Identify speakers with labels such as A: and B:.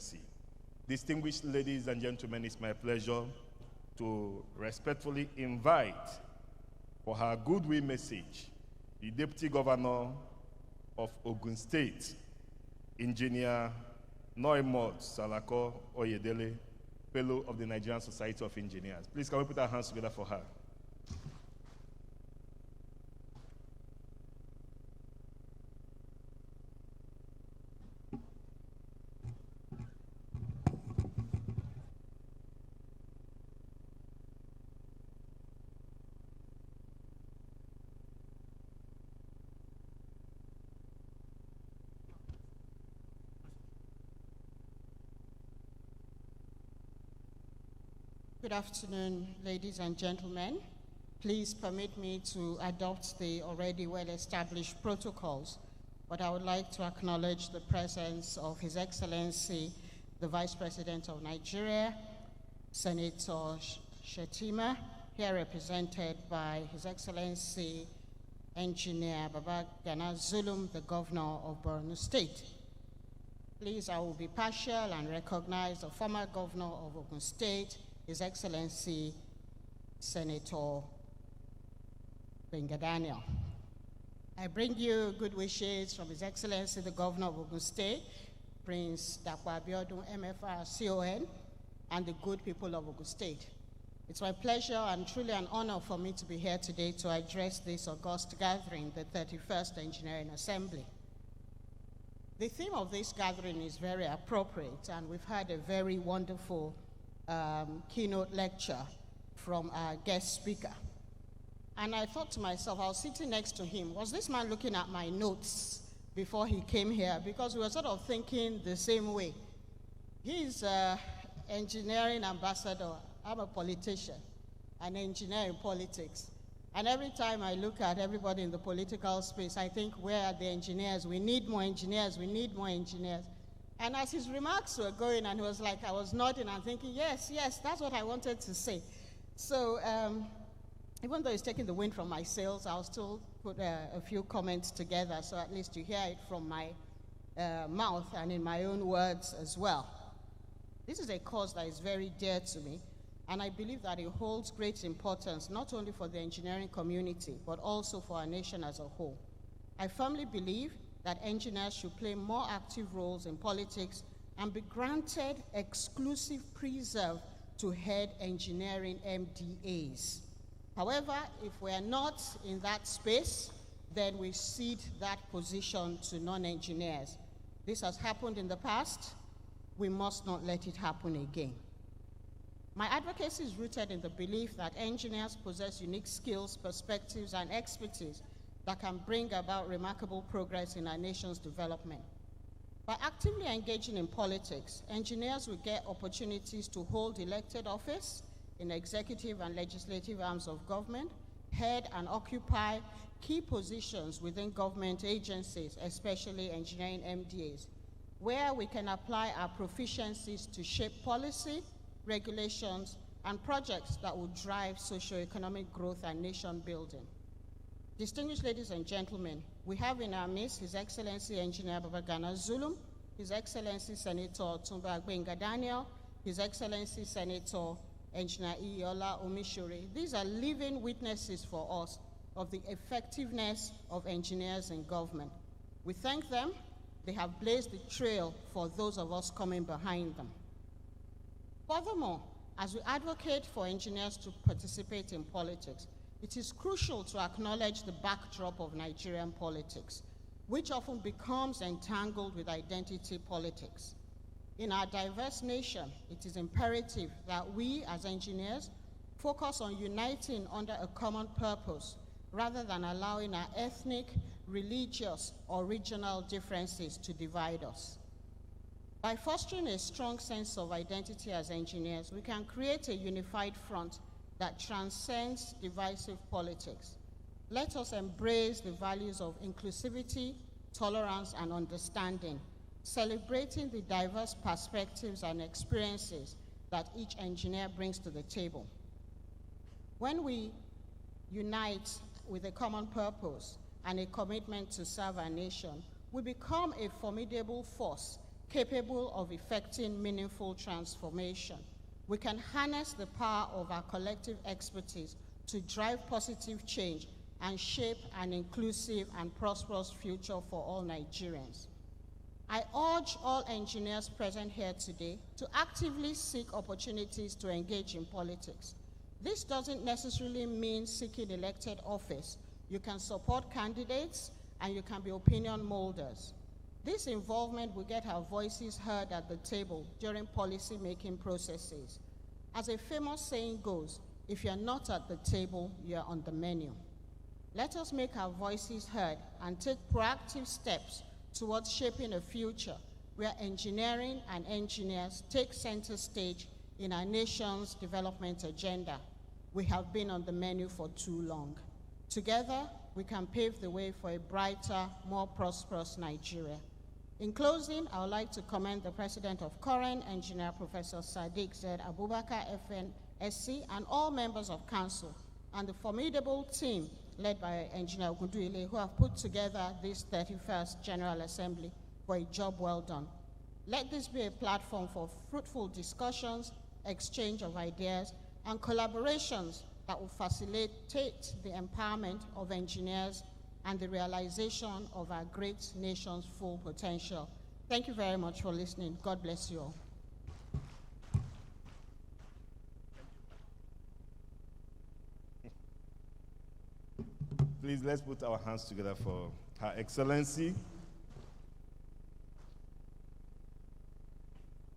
A: Excellency. Distinguished ladies and gentlemen, it's my pleasure to respectfully invite for her goodwill message the Deputy Governor of Ogun State, Engineer Noimot Salako-Oyedele, Fellow of the Nigerian Society of Engineers. Please, can we put our hands together for her?
B: Good afternoon, ladies and gentlemen. Please permit me to adopt the already well-established protocols, but I would like to acknowledge the presence of His Excellency, the Vice President of Nigeria, Senator Shetima, here represented by His Excellency, Engineer Babagana Zulum, the Governor of Borno State. Please, I will be partial and recognize the former Governor of Ogun State, His Excellency, Senator Daniel. I bring you good wishes from His Excellency, the Governor of Ogun State, Prince Dakwa Abiodun, MFR, CON, and the good people of Ogun State. It's my pleasure and truly an honor for me to be here today to address this august gathering, the 31st Engineering Assembly. The theme of this gathering is very appropriate, and we've had a very wonderful keynote lecture from our guest speaker. And I thought to myself, I was sitting next to him, was this man looking at my notes before he came here? Because we were sort of thinking the same way. He's an engineering ambassador. I'm a politician, an engineer in politics. And every time I look at everybody in the political space, I think, where are the engineers? We need more engineers. We need more engineers. And as his remarks were going, and he was like, I was nodding and thinking, yes, that's what I wanted to say. So even though he's taking the wind from my sails, I'll still put a few comments together, so at least you hear it from my mouth and in my own words as well. This is a cause that is very dear to me, and I believe that it holds great importance, not only for the engineering community, but also for our nation as a whole. I firmly believe that engineers should play more active roles in politics and be granted exclusive preserve to head engineering MDAs. However, if we are not in that space, then we cede that position to non-engineers. This has happened in the past. We must not let it happen again. My advocacy is rooted in the belief that engineers possess unique skills, perspectives, and expertise that can bring about remarkable progress in our nation's development. By actively engaging in politics, engineers will get opportunities to hold elected office in executive and legislative arms of government, head and occupy key positions within government agencies, especially engineering MDAs, where we can apply our proficiencies to shape policy, regulations, and projects that will drive socioeconomic growth and nation building. Distinguished ladies and gentlemen, we have in our midst His Excellency Engineer Babagana Zulum, His Excellency Senator Tumba Agbenga Daniel, His Excellency Senator Engineer Iola Omishore. These are living witnesses for us of the effectiveness of engineers in government. We thank them. They have blazed the trail for those of us coming behind them. Furthermore, as we advocate for engineers to participate in politics, it is crucial to acknowledge the backdrop of Nigerian politics, which often becomes entangled with identity politics. In our diverse nation, it is imperative that we, as engineers, focus on uniting under a common purpose, rather than allowing our ethnic, religious, or regional differences to divide us. By fostering a strong sense of identity as engineers, we can create a unified front that transcends divisive politics. Let us embrace the values of inclusivity, tolerance, and understanding, celebrating the diverse perspectives and experiences that each engineer brings to the table. When we unite with a common purpose and a commitment to serve our nation, we become a formidable force capable of effecting meaningful transformation. We can harness the power of our collective expertise to drive positive change and shape an inclusive and prosperous future for all Nigerians. I urge all engineers present here today to actively seek opportunities to engage in politics. This doesn't necessarily mean seeking elected office. You can support candidates and you can be opinion molders. This involvement will get our voices heard at the table during policy-making processes. As a famous saying goes, if you're not at the table, you're on the menu. Let us make our voices heard and take proactive steps towards shaping a future where engineering and engineers take center stage in our nation's development agenda. We have been on the menu for too long. Together, we can pave the way for a brighter, more prosperous Nigeria. In closing, I would like to commend the President of COREN, Engineer Professor Sadiq Z. Abubakar, FNSC, and all members of Council, and the formidable team led by Engineer Goodwill, who have put together this 31st General Assembly for a job well done. Let this be a platform for fruitful discussions, exchange of ideas, and collaborations that will facilitate the empowerment of engineers and the realization of our great nation's full potential. Thank you very much for listening. God bless you all.
A: Please, let's put our hands together for Her Excellency,